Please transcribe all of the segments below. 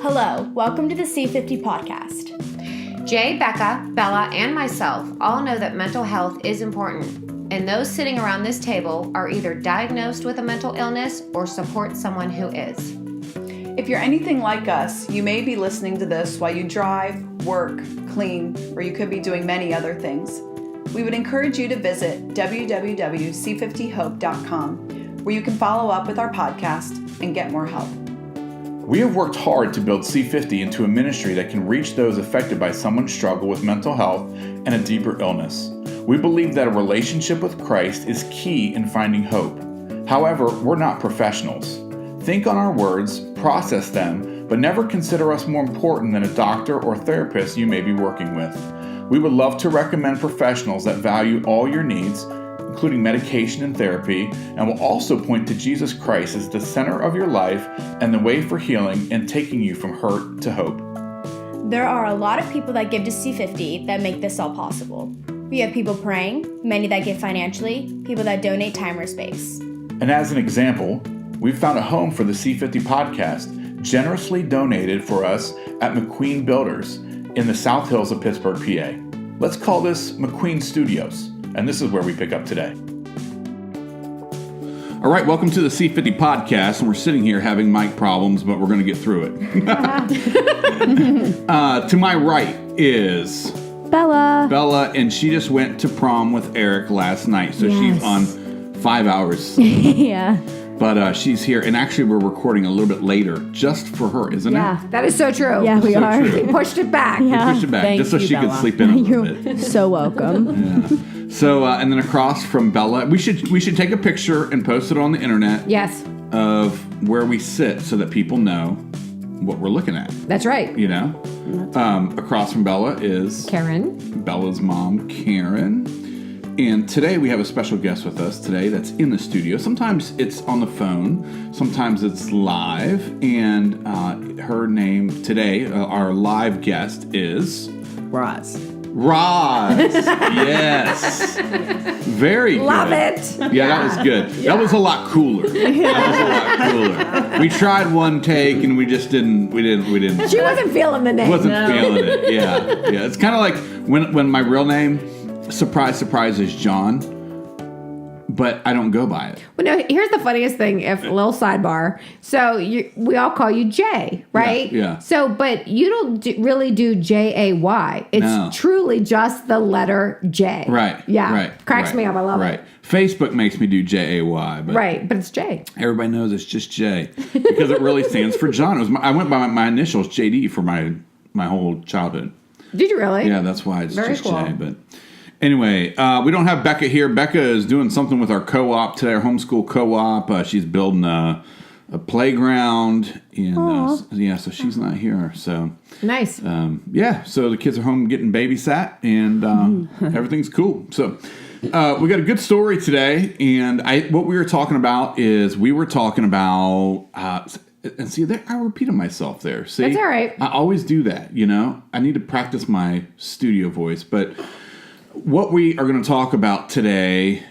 Hello, welcome to the C50 podcast. Jay, Becca, Bella, and myself all know that mental health is important, and those sitting around this table are either diagnosed with a mental illness or support someone who is. If you're anything like us, you may be listening to this while you drive, work, clean, or you could be doing many other things. We would encourage you to visit www.c50hope.com, where you can follow up with our podcast and get more help. We have worked hard to build C50 into a ministry that can reach those affected by someone's struggle with mental health and a deeper illness. We believe that a relationship with Christ is key in finding hope. However, we're not professionals. Think on our words, process them, but never consider us more important than a doctor or therapist you may be working with. We would love to recommend professionals that value all your needs, including medication and therapy, and will also point to Jesus Christ as the center of your life and the way for healing and taking you from hurt to hope. There are a lot of people that give to C50 that make this all possible. We have people praying, many that give financially, people that donate time or space. And as an example, we've found a home for the C50 podcast, generously donated for us at McQueen Builders in the South Hills of Pittsburgh, PA. Let's call this McQueen Studios, and this is where we pick up today. All right, welcome to the C50 podcast, and we're sitting here having mic problems, but we're going to get through it. To my right is Bella, and she just went to prom with Eric last night, so she's on 5 hours. Yeah. But she's here, and actually we're recording a little bit later just for her, isn't it? Yeah. That is so true. Yeah, we So are. true. We pushed it back. Yeah. We pushed it back Thank just so you, she could Bella. sleep in a little You're bit. so welcome. Yeah. So, and then across from Bella, we should take a picture and post it on the internet Yes, of where we sit so that people know what we're looking at. that's right. You know, across from Bella is Karen. Bella's mom, Karen. And today we have a special guest with us today that's in the studio. Sometimes it's on the phone, sometimes it's live. And her name today, our live guest is Roz. Yes. Very good. Love it. Yeah, that was good. That was a lot cooler. We tried one take and we just didn't. She wasn't feeling the name. Feeling it. Yeah. It's kind of like when my real name, surprise, surprise, is John, but I don't go by it. Well, no, here's the funniest thing, a little sidebar. So we all call you Jay, right? Yeah. So, but you don't really do Jay. It's truly just the letter J. Right. Yeah. Right. Cracks me up. I love it. Right. Facebook makes me do Jay, but Right, but it's Jay. everybody knows it's just Jay because it really stands for John. I went by my initials, JD, for my whole childhood. Did you really? Yeah, that's why it's Very just cool. Jay. But anyway, we don't have Becca here. Becca is doing something with our co-op today, our homeschool co-op. She's building a playground, and so she's not here. So Nice. so the kids are home getting babysat, and everything's cool. So we got a good story today, and what we were talking about is and see, there I repeated myself there. See, That's all right. I always do that. You know, I need to practice my studio voice, but. What we are going to talk about today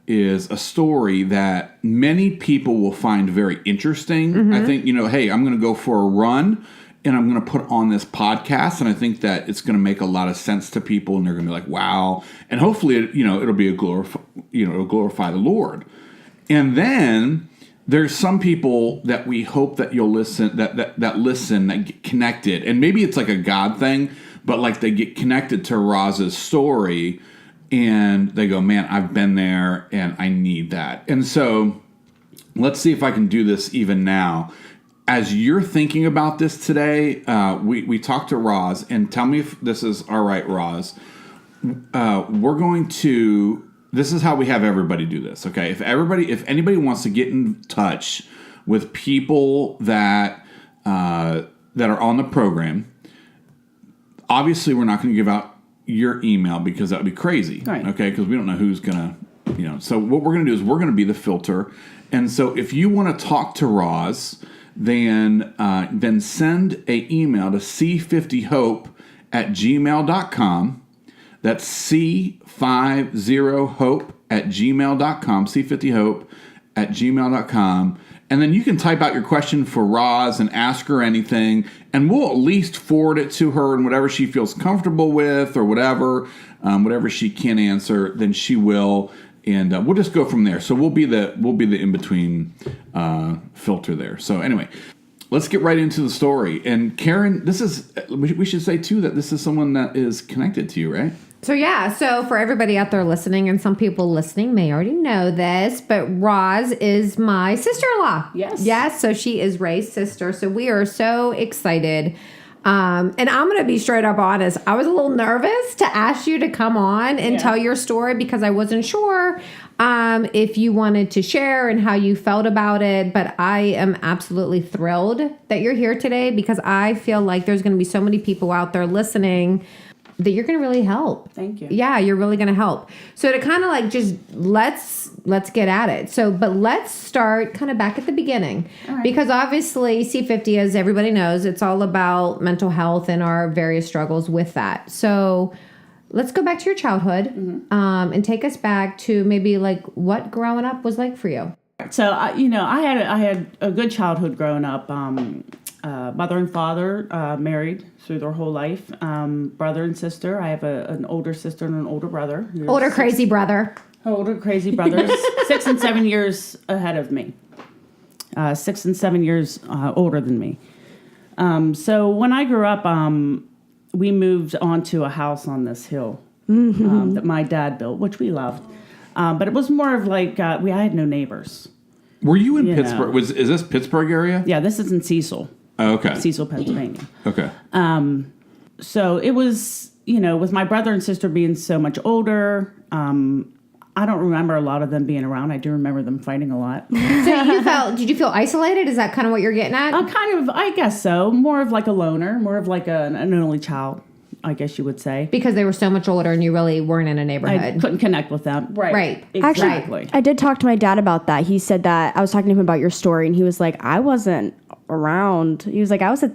is a story that many people will find very interesting. Mm-hmm. I think, hey, I'm going to go for a run and I'm going to put on this podcast. And I think that it's going to make a lot of sense to people and they're going to be like, wow. And hopefully, it'll be it'll glorify the Lord. And then there's some people that we hope that you'll listen, that get connected. And maybe it's like a God thing. But like they get connected to Roz's story and they go, man, I've been there and I need that. And so let's see if I can do this even now. As you're thinking about this today, we talked to Roz, and tell me if this is all right, Roz. This is how we have everybody do this, okay? If anybody wants to get in touch with people that are on the program, obviously, we're not going to give out your email because that would be crazy, right. Okay? Because we don't know who's going to, So what we're going to do is we're going to be the filter. And so if you want to talk to Roz, then send an email to c50hope@gmail.com. That's C50hope@gmail.com, C50hope@gmail.com. And then you can type out your question for Roz and ask her anything, and we'll at least forward it to her, and whatever she feels comfortable with or whatever she can answer, then she will, and we'll just go from there. So we'll be the in between filter there. So anyway, let's get right into the story. And Karen, we should say too that this is someone that is connected to you, right? So for everybody out there listening, and some people listening may already know this, but Roz is my sister-in-law. Yes, so she is Ray's sister. So we are so excited. And I'm going to be straight up honest. I was a little nervous to ask you to come on and tell your story because I wasn't sure if you wanted to share and how you felt about it. But I am absolutely thrilled that you're here today because I feel like there's going to be so many people out there listening that you're going to really help. Thank you. Yeah, you're really going to help. So to kind of like just let's get at it. So, but let's start kind of back at the beginning. Right. Because obviously C50, as everybody knows, it's all about mental health and our various struggles with that. So let's go back to your childhood and take us back to maybe like what growing up was like for you. So, I had a good childhood growing up. Mother and father married through their whole life. Brother and sister. I have an older sister and an older brother. Older crazy brother. 6 and 7 years ahead of me. 6 and 7 years older than me. So when I grew up, we moved onto a house on this hill that my dad built, which we loved. But it was more of like I had no neighbors. Were you in Pittsburgh? Is this Pittsburgh area? Yeah, this is in Cecil. Oh, okay. Cecil, Pennsylvania. Okay. So it was, with my brother and sister being so much older, I don't remember a lot of them being around. I do remember them fighting a lot. So did you feel isolated? Is that kind of what you're getting at? I guess so. More of like a loner, more of like an only child, I guess you would say. Because they were so much older and you really weren't in a neighborhood. I couldn't connect with them. Right. Exactly. Actually, I did talk to my dad about that. He said that I was talking to him about your story, and he was like, I wasn't around. He was like, I was at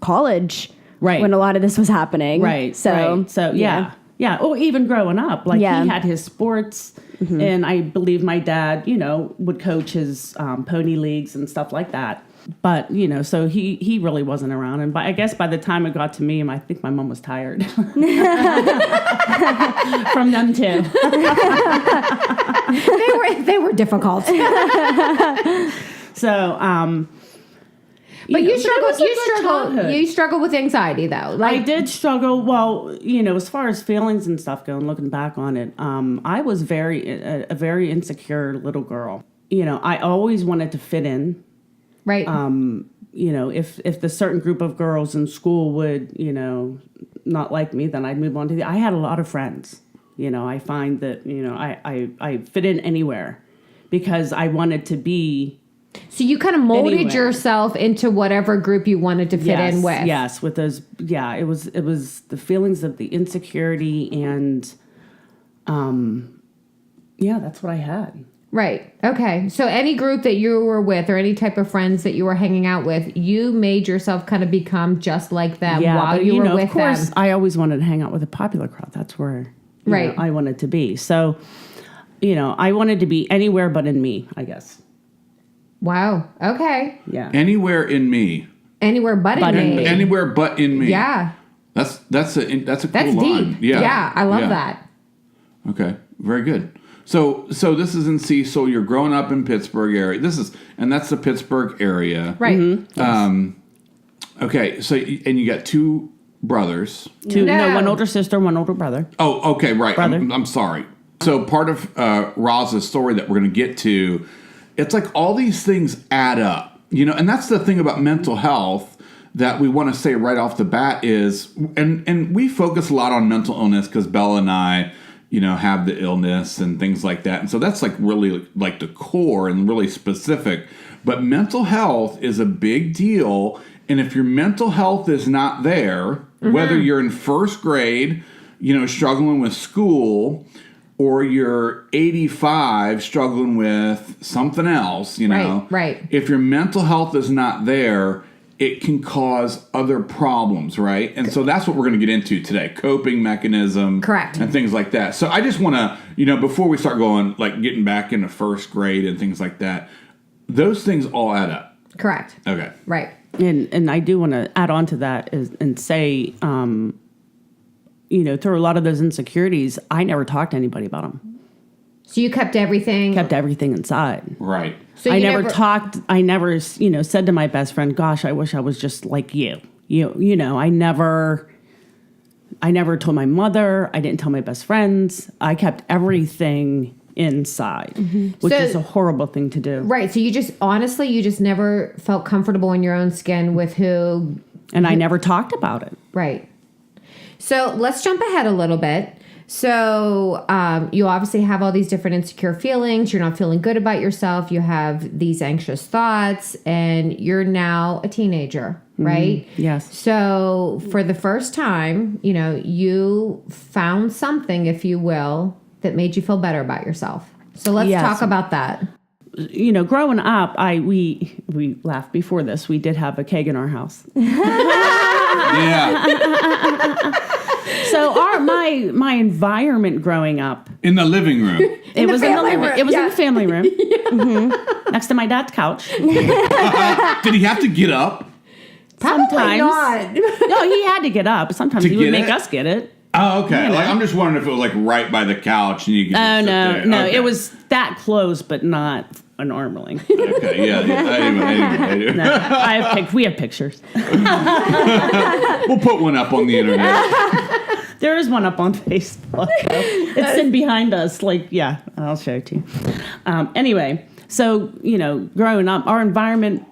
college when a lot of this was happening. Right. So, yeah. Yeah. Or even growing up, he had his sports, and I believe my dad, would coach his pony leagues and stuff like that. But, so he really wasn't around. And I guess by the time it got to me, I think my mom was tired from them too. They were difficult. So, but you struggle with anxiety though. I did struggle. Well, as far as feelings and stuff go, and looking back on it, I was a very insecure little girl. I always wanted to fit in. Right. If the certain group of girls in school would, not like me, then I'd move on to I had a lot of friends. I find that, I fit in anywhere because I wanted to be. So you kind of molded yourself into whatever group you wanted to fit in with. Yes, with those. Yeah, it was the feelings of the insecurity and, that's what I had. Right. Okay. So any group that you were with or any type of friends that you were hanging out with, you made yourself kind of become just like them while you were with them. Of course, I always wanted to hang out with a popular crowd. That's where I wanted to be. So, I wanted to be anywhere but in me, I guess. Wow. Okay. Yeah. Anywhere in me. Anywhere but in me. Anywhere but in me. Yeah. That's a cool That's line. deep. Yeah. I love that. Okay. Very good. So this is in Cecil. You're growing up in Pittsburgh area. That's the Pittsburgh area. Right. Mm-hmm. Okay. So and you got two brothers. One older sister, one older brother. Oh, okay, right. Brother. I'm sorry. So part of Roz's story that we're going to get to, it's like all these things add up, and that's the thing about mental health that we want to say right off the bat is, and we focus a lot on mental illness because Bella and I, have the illness and things like that. And so that's like really like the core and really specific. But mental health is a big deal. And if your mental health is not there, whether you're in first grade, struggling with school, or you're 85 struggling with something else, Right. If your mental health is not there, it can cause other problems, right? And so that's what we're going to get into today, coping mechanism. Correct. And things like that. So I just want to, before we start going, like getting back into first grade and things like that, those things all add up. Correct. Okay. Right. And I do want to add on to that and say, through a lot of those insecurities, I never talked to anybody about them. So you kept everything inside. Right. So I never talked. I never, said to my best friend, "Gosh, I wish I was just like you." I never told my mother. I didn't tell my best friends. I kept everything inside, which is a horrible thing to do. Right. So you just never felt comfortable in your own skin with who. And I never talked about it. Right. So let's jump ahead a little bit. So you obviously have all these different insecure feelings. You're not feeling good about yourself. You have these anxious thoughts, and you're now a teenager, right? Yes. So for the first time, you found something, if you will, that made you feel better about yourself. So let's talk about that. Growing up, we laughed before this. We did have a keg in our house. Yeah. So my environment growing up In the living room. It was in the family room. Mm-hmm. Next to my dad's couch. Did he have to get up? Probably not. No, he had to get up. Sometimes he would make us get it. Oh, okay. Like, I'm just wondering if it was like right by the couch and you could just sit there. No. Okay. It was that close, but not an arm length. Okay, yeah. Anyway. No, we have pictures. We'll put one up on the internet. There is one up on Facebook. It's in behind us. I'll show it to you. Anyway, so, growing up, our environment,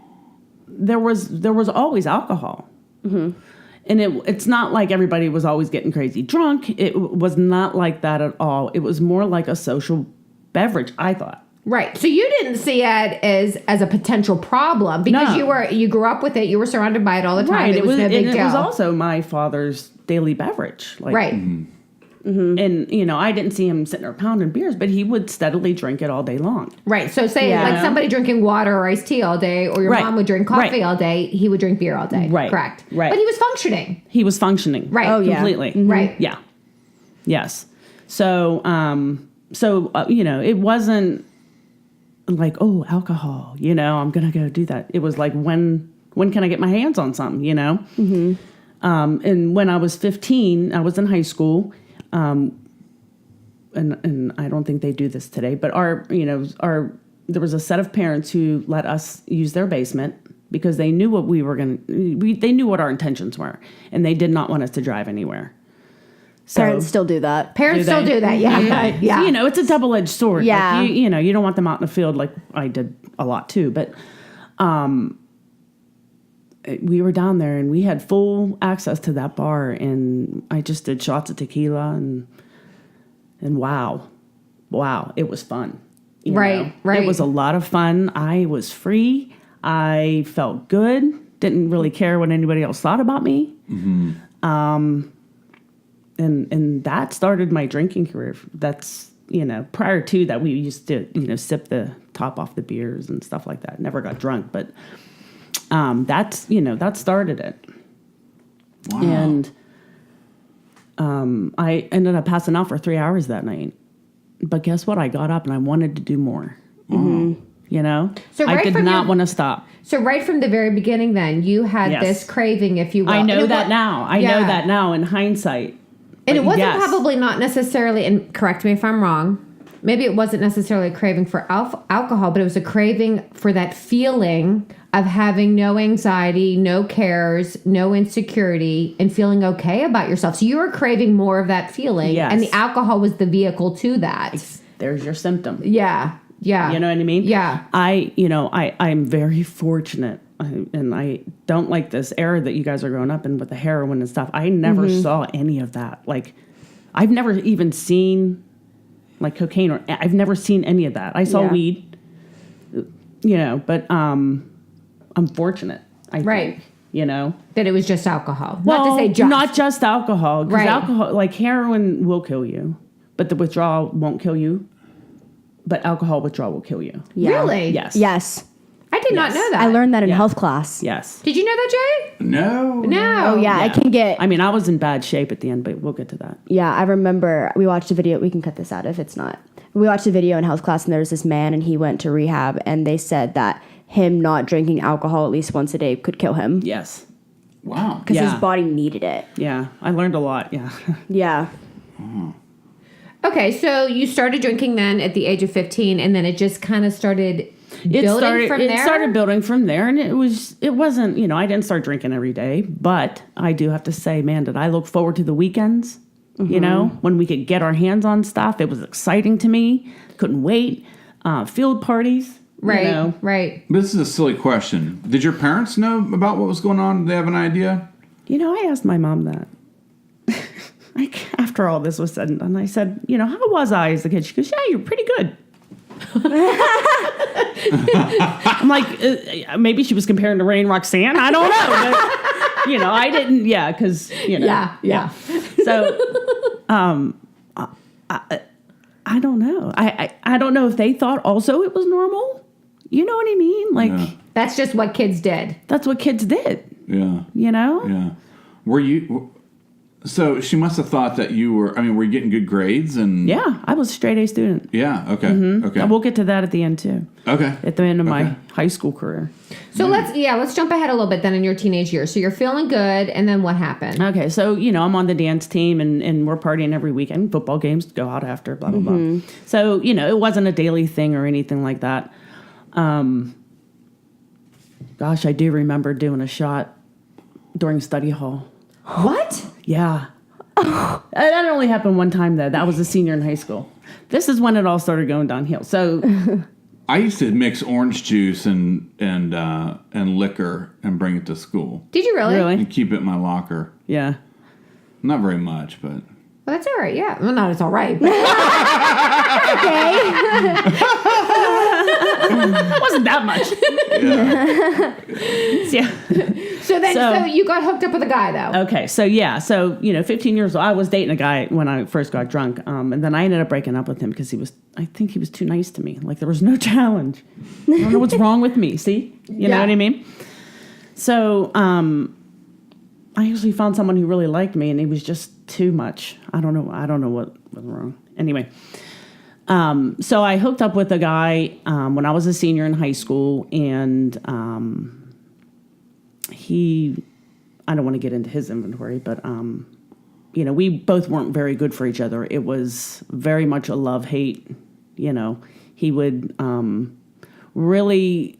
there was always alcohol. Mm-hmm. And it's not like everybody was always getting crazy drunk. It was not like that at all. It was more like a social beverage, I thought. Right. So you didn't see it as a potential problem because you grew up with it. You were surrounded by it all the time. Right. It was no big deal. It was also my father's daily beverage. Right. Mm-hmm. And, I didn't see him sitting there pounding beers, but he would steadily drink it all day long. Right. So say like somebody drinking water or iced tea all day, or your mom would drink coffee all day, he would drink beer all day. Right. Correct. Right. But he was functioning. He was functioning. Right. Oh, yeah. Completely. Mm-hmm. Right. Yeah. Yes. So, it wasn't like, oh, alcohol, I'm going to go do that. It was like, when can I get my hands on something, Mm-hmm. And when I was 15, I was in high school. And I don't think they do this today, but there was a set of parents who let us use their basement because they knew what they knew what our intentions were, and they did not want us to drive anywhere. So, Parents still do that. Parents still do that. Yeah. Yeah. It's a double-edged sword. Yeah. Like, you don't want them out in the field like I did a lot too, but, we were down there and we had full access to that bar, and I just did shots of tequila and wow, it was fun. Right. It was a lot of fun. I was free. I felt good. Didn't really care what anybody else thought about me. Mm-hmm. And that started my drinking career. That's, prior to that, we used to, sip the top off the beers and stuff like that. Never got drunk, but that started it. Wow. And I ended up passing out for 3 hours that night. But guess what? I got up and I wanted to do more. Mm-hmm. So I did not want to stop. So right from the very beginning then, you had this craving, if you will. I know that now. I know that now in hindsight. And it wasn't probably not necessarily, and correct me if I'm wrong, maybe it wasn't necessarily a craving for alcohol, but it was a craving for that feeling of having no anxiety, no cares, no insecurity, and feeling okay about yourself. So you were craving more of that feeling, and the alcohol was the vehicle to that. There's your symptom. Yeah. Yeah. You know what I mean? Yeah. I'm very fortunate. And I don't like this era that you guys are growing up in with the heroin and stuff. I never saw any of that. Like, I've never even seen like cocaine, or I've never seen any of that. I saw weed, but I'm fortunate. I think, that it was just alcohol. Well, not to say just. Not just alcohol. Because right. alcohol, like heroin will kill you, but the withdrawal won't kill you. But alcohol withdrawal will kill you. Yeah. Really? Yes. Yes. I did not know that. I learned that in health class. Yes. Did you know that, Jay? No. Oh, yeah. I can get... I mean, I was in bad shape at the end, but we'll get to that. Yeah, I remember we watched a video. We can cut this out if it's not. We watched a video in health class, and there was this man, and he went to rehab, and they said that him not drinking alcohol at least once a day could kill him. Yes. Wow. Because his body needed it. Yeah. I learned a lot. Yeah. Yeah. Okay, so you started drinking then at the age of 15, and then it just kind of started building from there? It started building from there, and it wasn't, I didn't start drinking every day, but I do have to say, man, did I look forward to the weekends, when we could get our hands on stuff. It was exciting to me. Couldn't wait. Field parties. Right, right. This is a silly question. Did your parents know about what was going on? Did they have an idea? I asked my mom that. After all this was said and done, I said, how was I as a kid? She goes, yeah, you're pretty good. I'm like, maybe she was comparing to Ray and Roxanne. I don't know. But, I didn't, because, Yeah. So, I don't know. I don't know if they thought also it was normal. You know what I mean? Like, that's just what kids did. That's what kids did. Yeah. Yeah. Were you... So she must have thought that you were you getting good grades and... Yeah, I was a straight A student. Yeah, okay, okay. And we'll get to that at the end, too. Okay. At the end of my high school career. So let's jump ahead a little bit then in your teenage years. So you're feeling good, and then what happened? Okay, so, I'm on the dance team, and we're partying every weekend. Football games go out after, blah, blah, blah. So, it wasn't a daily thing or anything like that. Gosh, I do remember doing a shot during study hall. What? Yeah. That only happened one time, though. That was a senior in high school. This is when it all started going downhill. So I used to mix orange juice and liquor and bring it to school. Did you really? Really? And keep it in my locker. Yeah. Not very much, but... Well, that's all right, yeah. Well, not it's all right. But... Wasn't that much. Yeah. So you got hooked up with a guy, though. Okay, so 15 years old, I was dating a guy when I first got drunk, and then I ended up breaking up with him because I think he was too nice to me. Like, there was no challenge. I don't know what's wrong with me, see? You know what I mean? So, I actually found someone who really liked me, and he was just too much. I don't know what was wrong. Anyway, so I hooked up with a guy when I was a senior in high school, and I don't want to get into his inventory, but we both weren't very good for each other. It was very much a love-hate. He would really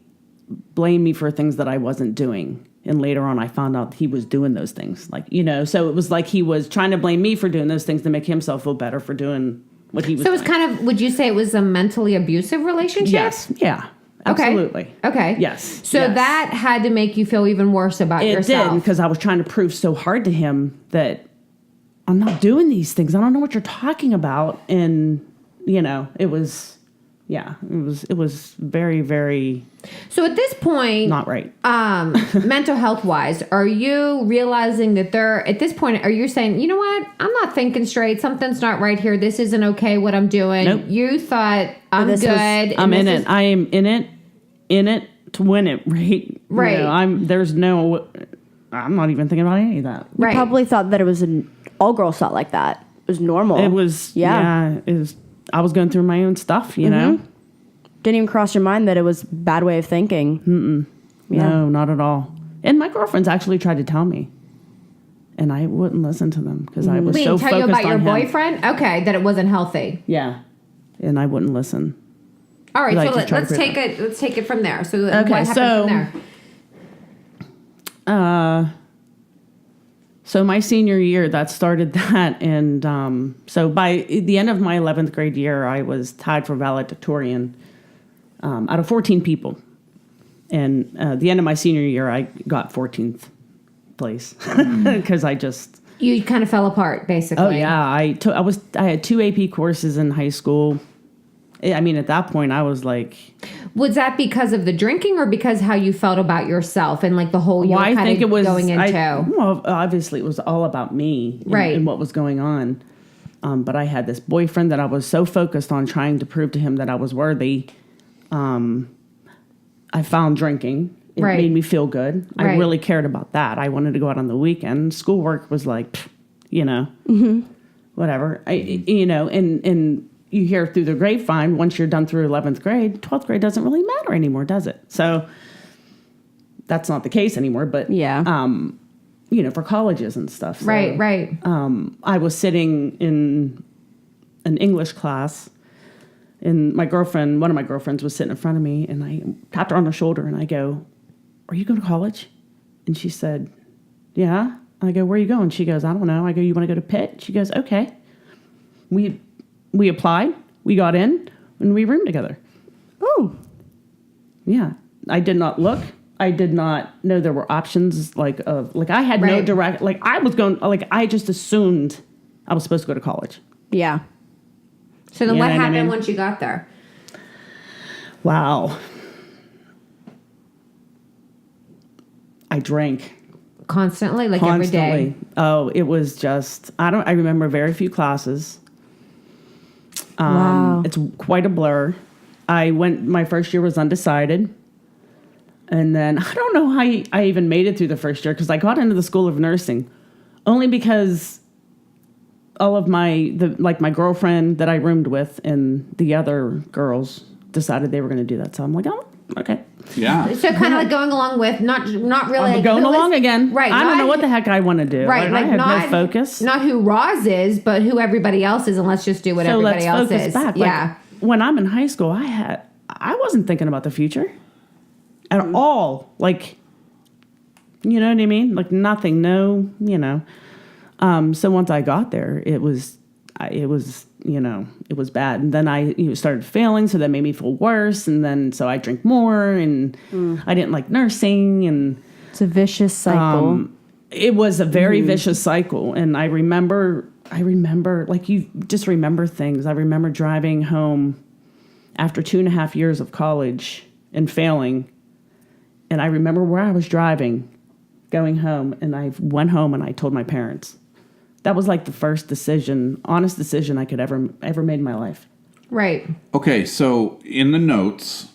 blame me for things that I wasn't doing. And later on, I found out he was doing those things. So it was like he was trying to blame me for doing those things to make himself feel better for doing what he was doing. So it was kind of, would you say it was a mentally abusive relationship? Yes. Yeah. Absolutely. Okay. Yes. So that had to make you feel even worse about yourself. It did, because I was trying to prove so hard to him that I'm not doing these things. I don't know what you're talking about. And, it was... Yeah, it was very, very... So at this point... Not right. Mental health-wise, are you realizing that at this point, are you saying, you know what? I'm not thinking straight. Something's not right here. This isn't okay, what I'm doing. Nope. You thought, I'm good. I'm in it. I am in it to win it, right? Right. I'm not even thinking about any of that. You probably thought that it was all girls thought like that. It was normal. It was, it was... I was going through my own stuff, you know? Didn't even cross your mind that it was a bad way of thinking. Yeah. No, not at all. And my girlfriends actually tried to tell me. And I wouldn't listen to them because I was so focused on him. Tell you about your boyfriend? Okay, that it wasn't healthy. Yeah. And I wouldn't listen. All right, so let's take it from there. So what happened from there? So my senior year, that started that, and so by the end of my 11th grade year, I was tied for valedictorian out of 14 people. And at the end of my senior year, I got 14th place because You kind of fell apart, basically. Oh yeah, I had 2 AP courses in high school. I mean, at that point, I was like... Was that because of the drinking or because how you felt about yourself and like the whole you were kind of going into? Well, obviously, it was all about me and what was going on. But I had this boyfriend that I was so focused on trying to prove to him that I was worthy. I found drinking. It made me feel good. I really cared about that. I wanted to go out on the weekend. Schoolwork was like, whatever. And you hear through the grapevine, once you're done through 11th grade, 12th grade doesn't really matter anymore, does it? So that's not the case anymore, but for colleges and stuff. So, Right. I was sitting in an English class, and one of my girlfriends was sitting in front of me, and I tapped her on the shoulder, and I go, "Are you going to college?" And she said, "Yeah." I go, "Where are you going?" She goes, "I don't know." I go, "You want to go to Pitt?" She goes, "Okay." We applied, we got in, and we roomed together. Oh. Yeah. I did not look. I did not know there were options I had no direct, I just assumed I was supposed to go to college. Yeah. So then what happened once you got there? Wow. I drank. Constantly? Every day? Oh, it was just, I remember very few classes. Wow. It's quite a blur. My first year was undecided. And then I don't know how I even made it through the first year because I got into the School of Nursing only because all of my girlfriend that I roomed with and the other girls decided they were going to do that. So I'm like, oh, okay. Yeah. So kind of like going along with not really I'm going along again. Right. I don't know what the heck I want to do. Right. I have no focus. Not who Roz is, but who everybody else is, and let's just do what everybody else focus is. Back. Yeah. When I'm in high school, I wasn't thinking about the future at all. You know what I mean? Nothing. No. So once I got there, it was bad. And then I started failing, so that made me feel worse. And then so I drank more, and I didn't like nursing, and it's a vicious cycle. It was a very vicious cycle. And I remember you just remember things. I remember driving home after 2.5 years of college and failing. And I remember where I was driving, going home, and I went home and I told my parents. That was the first honest decision I could ever made in my life. Right. Okay, so in the notes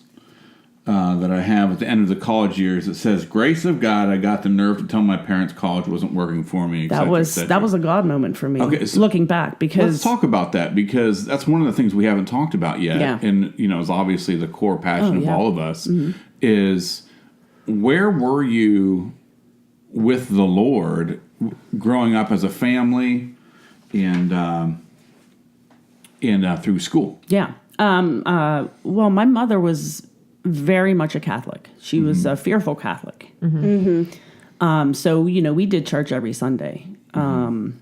that I have at the end of the college years, it says, "Grace of God, I got the nerve to tell my parents college wasn't working for me." That was a God moment for me. Okay, so looking back, because let's talk about that, because that's one of the things we haven't talked about yet, and is obviously the core passion of all of us. Is where were you with the Lord growing up as a family and through school? Yeah. Well, my mother was very much a Catholic. She was a fearful Catholic. So, we did church every Sunday. To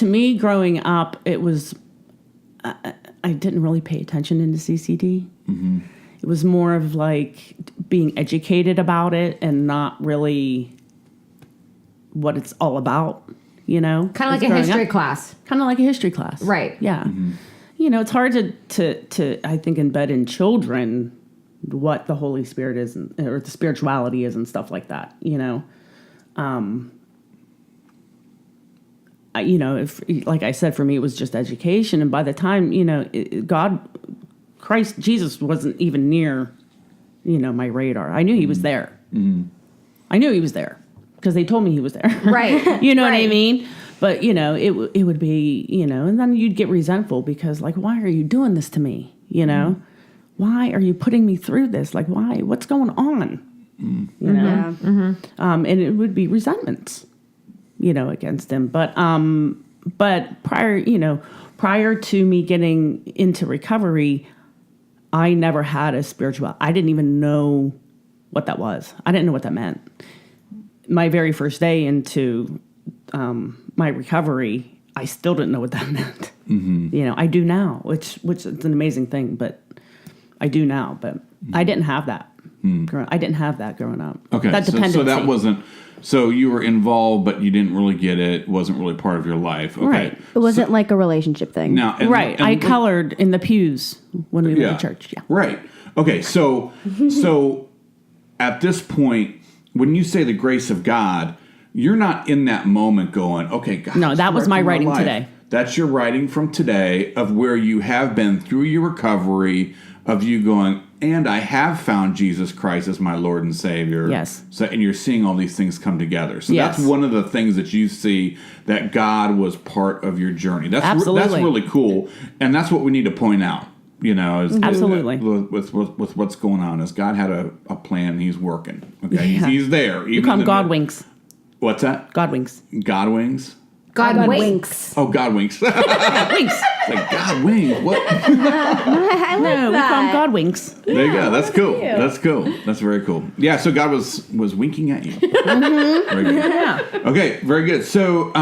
me, growing up, it was, I didn't really pay attention into CCD. It was more of being educated about it and not really what it's all about, Kind of like a history class. Kind of like a history class. Right. Yeah. It's hard to I think, embed in children what the Holy Spirit is or the spirituality is and stuff like that, if, like I said, for me, it was just education. And by the time, Christ, Jesus wasn't even near, my radar. I knew he was there. I knew he was there because they told me he was there. Right. You know what I mean? But, it would be, and then you'd get resentful because, why are you doing this to me? Why are you putting me through this? Why? What's going on? And it would be resentments, against him. But prior to me getting into recovery, I never had a spiritual. I didn't even know what that was. I didn't know what that meant. My very first day into my recovery, I still didn't know what that meant. I do now, which is an amazing thing, but I do now. But I didn't have that. I didn't have that growing up. Okay, that dependency. So that wasn't. So you were involved, but you didn't really get it. It wasn't really part of your life. Okay. Right. It wasn't like a relationship thing. Now, I colored in the pews when we went to church. Yeah. Right. Okay. So at this point, when you say the grace of God, you're not in that moment going, okay, God. No, that was my writing today. That's your writing from today of where you have been through your recovery of you going, and I have found Jesus Christ as my Lord and Savior. Yes. So, and you're seeing all these things come together. So Yes. that's one of the things that you see, that God was part of your journey. That's Absolutely. That's really cool, and that's what we need to point out. Absolutely. With what's going on, is God had a plan. He's working. Okay, he's there. You call them God winks. What's that? God winks. God wings. God winks. Oh, God winks. Winks. It's like, God wings. What? I like No, we call them God winks. There you go. That's cool. That's cool. That's very cool. Yeah. So God was winking at you. Very good. Yeah. Okay. Very good. So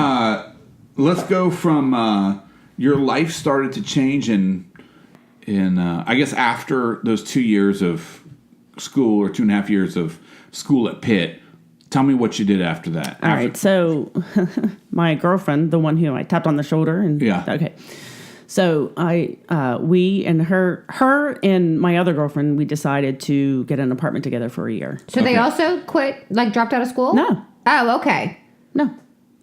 let's go from your life started to change in I guess after those 2 years of school, or 2.5 years of school at Pitt. Tell me what you did after that. All right. So my girlfriend, the one who I tapped on the shoulder, and okay. So we and her and my other girlfriend, we decided to get an apartment together for a year. So they also quit, like dropped out of school? No. Oh, okay. No.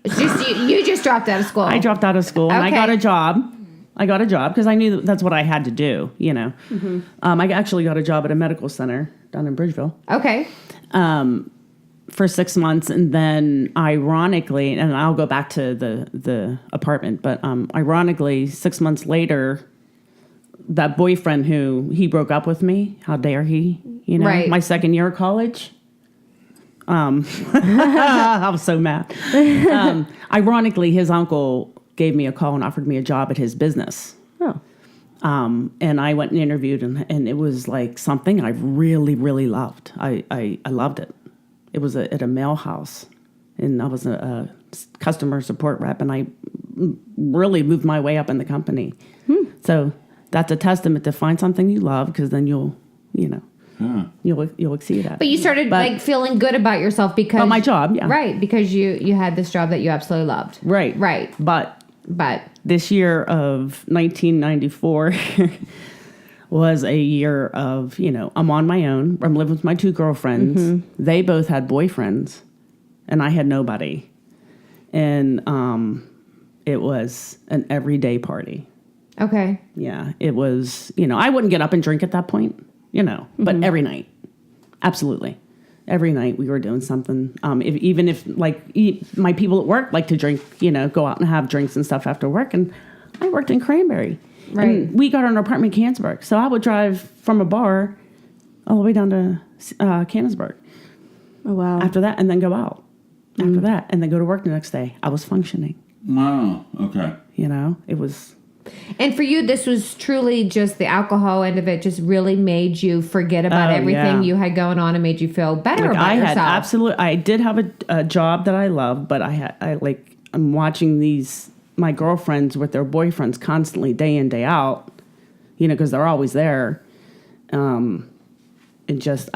It's just you just dropped out of school. I dropped out of school and I Okay. got a job. Because I knew that's what I had to do, Mm-hmm. I actually got a job at a medical center down in Bridgeville. Okay. For 6 months, and then ironically, and I'll go back to the apartment, but ironically, 6 months later, that boyfriend who he broke up with me, how dare he? Right. My second year of college. I was so mad. Ironically, his uncle gave me a call and offered me a job at his business. Oh. And I went and interviewed, and it was like something I really, really loved. I loved it. It was at a mail house, and I was a customer support rep, and I really moved my way up in the company. So that's a testament to find something you love, because then you'll exceed it. But you started like feeling good about yourself because my job, yeah. Right, because you had this job that you absolutely loved. Right. But this year of 1994 was a year of, I'm on my own. I'm living with my two girlfriends. Mm-hmm. They both had boyfriends, and I had nobody. And it was an everyday party. Okay. Yeah, it was, I wouldn't get up and drink at that point, but every night. Absolutely. Every night we were doing something. Even if my people at work like to drink, go out and have drinks and stuff after work. And I worked in Cranberry. Right. And we got an apartment in Canonsburg. So I would drive from a bar all the way down to Canonsburg. Oh, wow. After that, and then go out. After that, and then go to work the next day. I was functioning. Wow. Okay. It was... And for you, this was truly just the alcohol end of it just really made you forget about everything you had going on and made you feel better about yourself. I did have a job that I loved, but I'm watching my girlfriends with their boyfriends constantly day in, day out, because they're always there. I just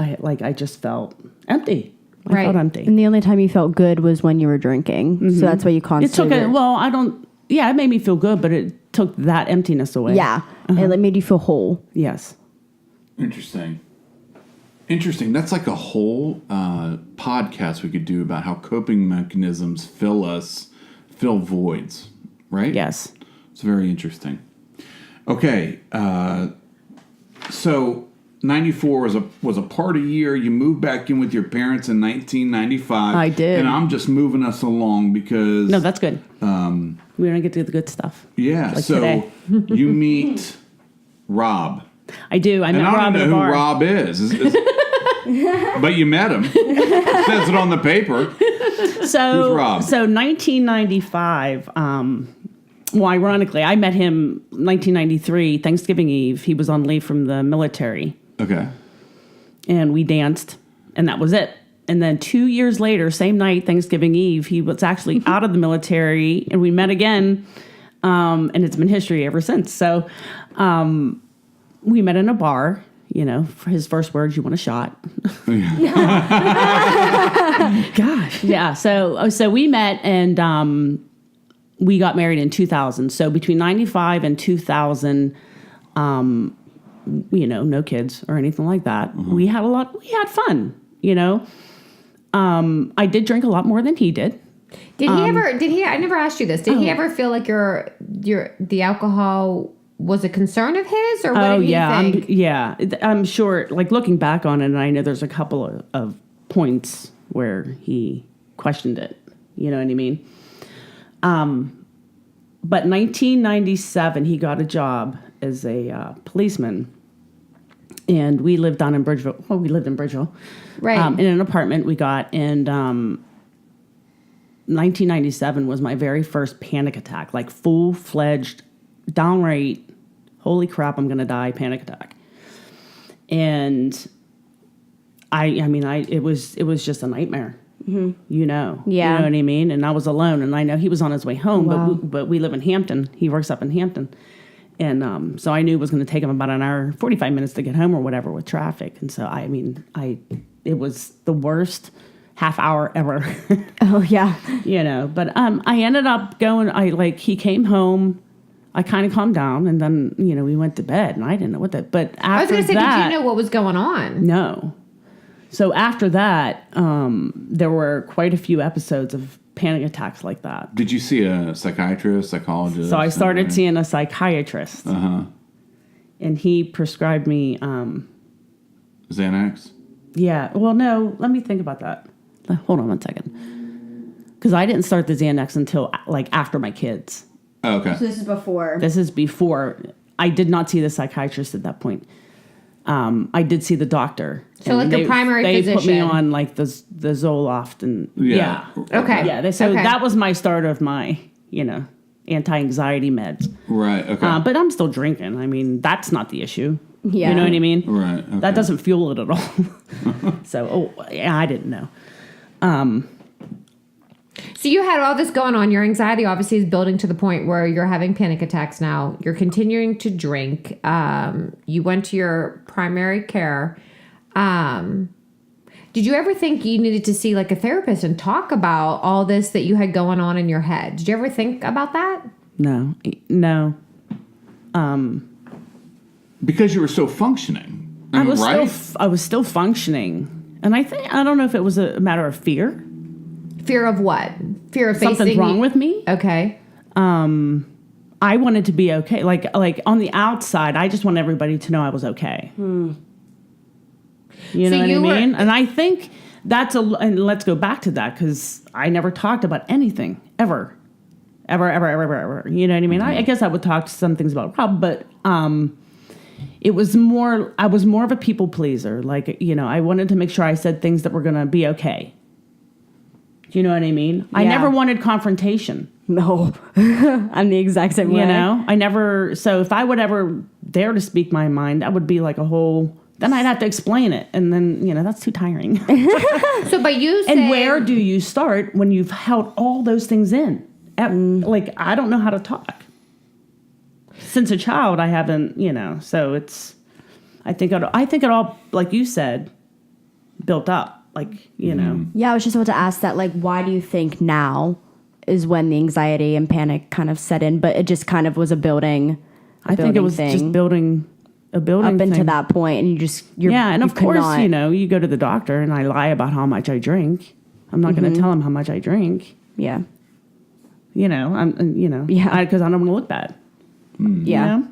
felt empty. I felt empty. And the only time you felt good was when you were drinking. Mm-hmm. So that's why you constantly... it made me feel good, but it took that emptiness away. Yeah. Uh-huh. It made you feel whole. Yes. Interesting. That's like a whole podcast we could do about how coping mechanisms fill voids, right? Yes. It's very interesting. Okay. So 94 was a party year. You moved back in with your parents in 1995. I did. And I'm just moving us along because... No, that's good. We're going to get to the good stuff. Yeah. Like so today. You meet Rob. I do. I met Rob don't at know a bar. who Rob is. But you met him. It says it on the paper. So, who's Rob? So 1995... ironically, I met him 1993, Thanksgiving Eve. He was on leave from the military. Okay. And we danced, and that was it. And then 2 years later, same night, Thanksgiving Eve, he was actually out of the military, and we met again, and it's been history ever since. So we met in a bar. For his first words, "You want a shot?" Gosh. Yeah. So we met, and we got married in 2000. So between 95 and 2000, no kids or anything like that. Mm-hmm. We had fun, I did drink a lot more than he did. I never asked you this. Did he ever feel like the alcohol was a concern of his, or what did he think? I'm sure, like looking back on it, and I know there's a couple of points where he questioned it. You know what I mean? But 1997, he got a job as a policeman. And we lived down in Bridgeville. Well, we lived in Bridgeville. Right. In an apartment we got. And 1997 was my very first panic attack. Like full-fledged, downright, holy crap, I'm going to die panic attack. And it was just a nightmare. Mm-hmm. You know. Yeah. You know what I mean? And I was alone. And I know he was on his way home. Wow. But we live in Hampton. He works up in Hampton. And so I knew it was going to take him about an hour, 45 minutes to get home or whatever with traffic. And so, it was the worst half hour ever. Oh, yeah. You know, but I ended up going, he came home. I kind of calmed down. And then, you know, we went to bed. And I didn't know what that, but after I was going to say, that, did you know what was going on? No. So after that, there were quite a few episodes of panic attacks like that. Did you see a psychiatrist, psychologist? So I started seeing a psychiatrist. Uh-huh. And he prescribed me... Xanax? Yeah. Well, no. Let me think about that. Hold on 1 second. Because I didn't start the Xanax until, after my kids. Oh, okay. So this is before. This is before. I did not see the psychiatrist at that point. I did see the doctor. So like the primary physician. They put me on the Zoloft and yeah. Okay. Yeah. That was my start of my, anti-anxiety meds. Right. Okay. But I'm still drinking. I mean, that's not the issue. Yeah. You know what I mean? Right. Okay. That doesn't fuel it at all. So, I didn't know. So you had all this going on. Your anxiety obviously is building to the point where you're having panic attacks now. You're continuing to drink. You went to your primary care. Did you ever think you needed to see a therapist and talk about all this that you had going on in your head? Did you ever think about that? No. Because you were still functioning. I was right? still functioning. And I don't know if it was a matter of fear. Fear of what? Fear of something's wrong with me. Okay. I wanted to be okay. Like on the outside, I just want everybody to know I was okay. You know what I mean? And I think and let's go back to that because I never talked about anything ever. Ever. You know what I mean? I guess I would talk to some things about Rob, but I was more of a people pleaser. I wanted to make sure I said things that were going to be okay. Do you know what I mean? Yeah. I never wanted confrontation. No. I'm the exact same way. I never... So if I would ever dare to speak my mind, that would be like a whole... Then I'd have to explain it. And then, that's too tiring. So by you saying... And where do you start when you've held all those things in? I don't know how to talk. Since a child, I haven't, So it's... I think it all, like you said, built up. Yeah, I was just about to ask that, why do you think now is when the anxiety and panic kind of set in, but it just kind of was a building I think it was thing. Just building a building up into thing. that point, and and of course, you go to the doctor and I lie about how much I drink. I'm not going to tell him how much I drink. Yeah. Yeah. Because I don't want to look bad. Yeah.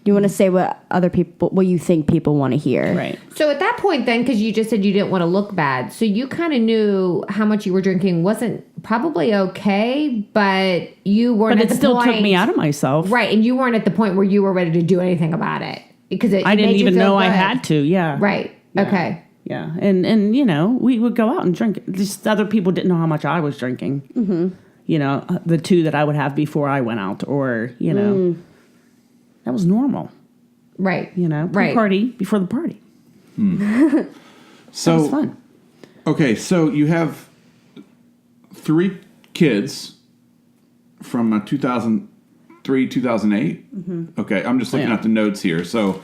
You want to say what you think people want to hear. Right. So at that point then, because you just said you didn't want to look bad, so you kind of knew how much you were drinking wasn't probably okay, but you weren't at the point... But it still took me out of myself. Right, and you weren't at the point where you were ready to do anything about it. Because I didn't even know I had to, yeah. Right, yeah. Okay. Yeah, and we would go out and drink. Just other people didn't know how much I was drinking. Mm-hmm. The two that I would have before I went out, or, that was normal. Right. Party before the party. So that was fun. Okay, so you have 3 kids from 2003, 2008. Mm-hmm. Okay, I'm just looking at the notes here. So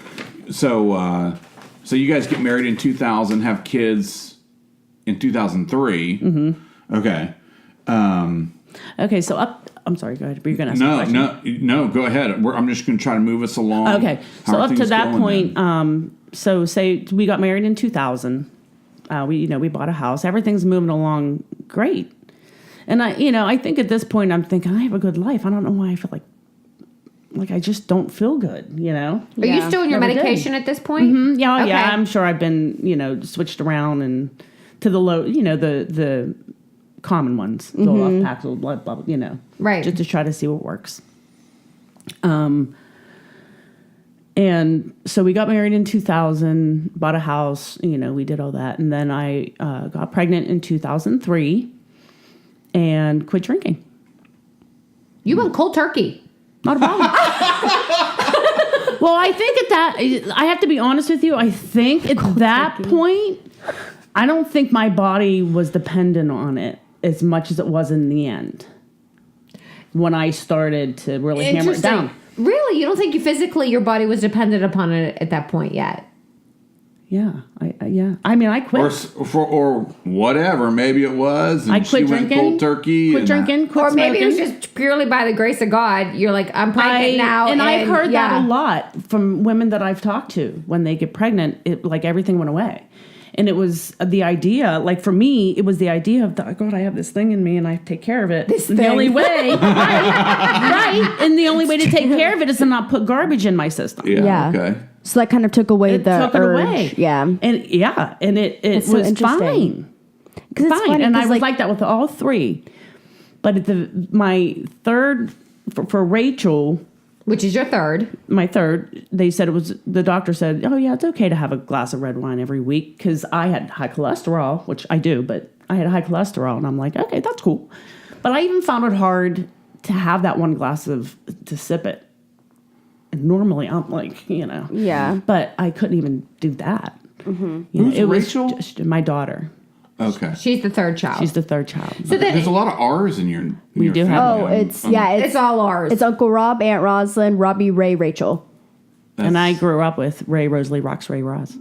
you guys get married in 2000, have kids in 2003. Mm-hmm. Okay. Okay, so I'm sorry, go ahead. You're going to ask a question. No, go ahead. I'm just going to try to move us along. Okay, so up to that point, so say we got married in 2000. We bought a house. Everything's moving along great. And I think at this point I'm thinking I have a good life. I don't know why I feel like like, I just don't feel good, you know? Are you still on your Never medication at this point? Mm-hmm. Yeah, Okay. yeah. I'm sure I've been, switched around and to the low, the common ones, Zoloft, Paxil, blah, blah, blah, Right. Just to try to see what works. And so we got married in 2000, bought a house, we did all that. And then I got pregnant in 2003 and quit drinking. You went cold turkey. Not a problem. Well, I think at that, I have to be honest with you, I think at that point, I don't think my body was dependent on it as much as it was in the end. When I started to really hammer it down. Really? You don't think your body was dependent upon it at that point yet? Yeah. I mean, I quit. Or whatever. Maybe it was. And I quit drinking. Went cold turkey. Quit drinking. Quit or maybe smoking. it was just purely by the grace of God. You're like, I'm pregnant now. And I've heard that a lot from women that I've talked to. When they get pregnant, everything went away. And it was the idea, like for me, it was the idea of, God, I have this thing in me and I take care of it. The only way, right? And the only way to take care of it is to not put garbage in my system. Yeah. Okay. So that kind of took away the took it urge. away. Yeah. And it so was interesting. fine. Because it's funny, And I was like like that with all three. But at my third, for Rachel, which is your third. my third, the doctor said, oh yeah, it's okay to have a glass of red wine every week because I had high cholesterol, which I do, but I had high cholesterol and I'm like, okay, that's cool. But I even found it hard to have that one glass to sip it. And normally I'm like, Yeah. but I couldn't even do that. Mm-hmm. Who's it Rachel? was just my daughter. Okay. She's the third child. She's the third child. So then, There's a lot of R's in your. We do have- family. it's all ours. It's Uncle Rob, Aunt Rosalind, Robbie, Ray, Rachel. And I grew up with Ray, Rosalie, Rox, Ray, Roz.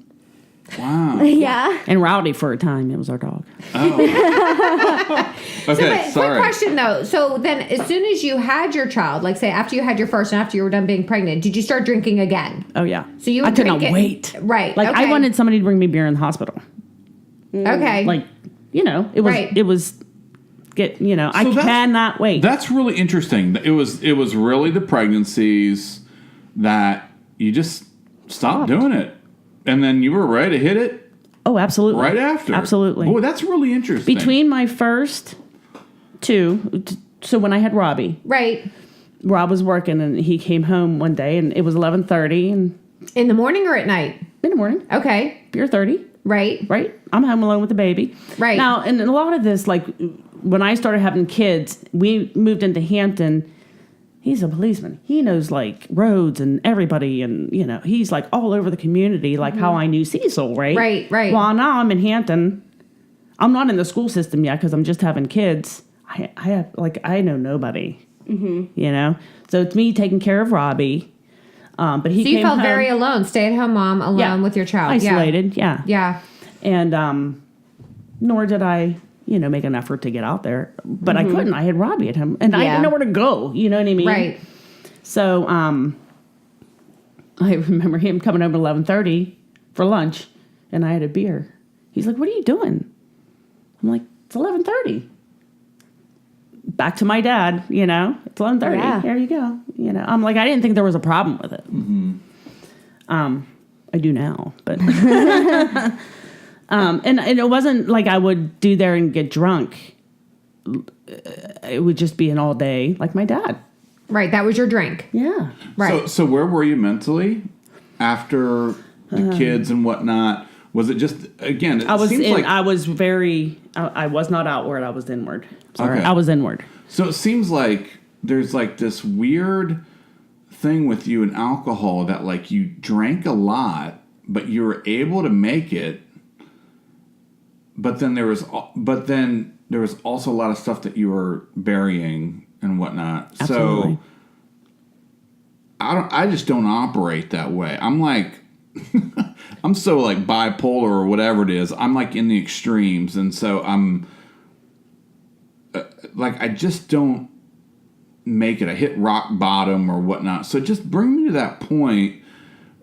Wow. Yeah. And Rowdy for a time. It was our dog. Oh. Okay. Quick Sorry. question though. So then, as soon as you had your child, like say after you had your first and after you were done being pregnant, did you start drinking again? Oh, yeah. So you I would could not drink it- wait. Right. Like, okay. I wanted somebody to bring me beer in the hospital. Okay. Like, it was, Right. it was, I So cannot wait. That's really interesting. It was really the pregnancies that you just stopped doing it, and then you were ready to hit it Oh, absolutely. right after. Absolutely. Boy, that's really interesting. Between my first two, so when I had Robbie, right. Rob was working and he came home one day and it was 11:30 and In the morning or at night? in the morning, Okay. beer 30, Right. right? I'm home alone with the baby. Right. Now, and a lot of this, like when I started having kids, we moved into Hampton. He's a policeman. He knows like roads and everybody, and he's like all over the community, like how I knew Cecil, right? Right. Well, now I'm in Hampton. I'm not in the school system yet because I'm just having kids. I know nobody. Mm-hmm. So it's me taking care of Robbie. But he So you came felt home, very alone, stay-at-home mom, alone with your child. isolated. Yeah. Yeah. And nor did I, make an effort to get out there. But I couldn't. I had Robbie at home, and I didn't know where to go. You know what I mean? Right. So I remember him coming over at 11:30 for lunch, and I had a beer. He's like, "What are you doing?" I'm like, "It's 11:30." Back to my dad, it's 11:30. Yeah. There you go. I'm like, I didn't think there was a problem with it. I do now, but and it wasn't like I would do there and get drunk. It would just be an all day, like my dad. Right. That was your drink. Yeah. Right. So where were you mentally after the kids and whatnot? Was it just again? I was I was not outward. I was inward. Sorry, Okay. I was inward. So it seems like there's like this weird thing with you and alcohol that like you drank a lot, but you were able to make it. But then there was also a lot of stuff that you were burying and whatnot. Absolutely. So I just don't operate that way. I'm like. I'm so like bipolar or whatever it is. I'm like in the extremes, and so I'm like I just don't make it. I hit rock bottom or whatnot. So just bring me to that point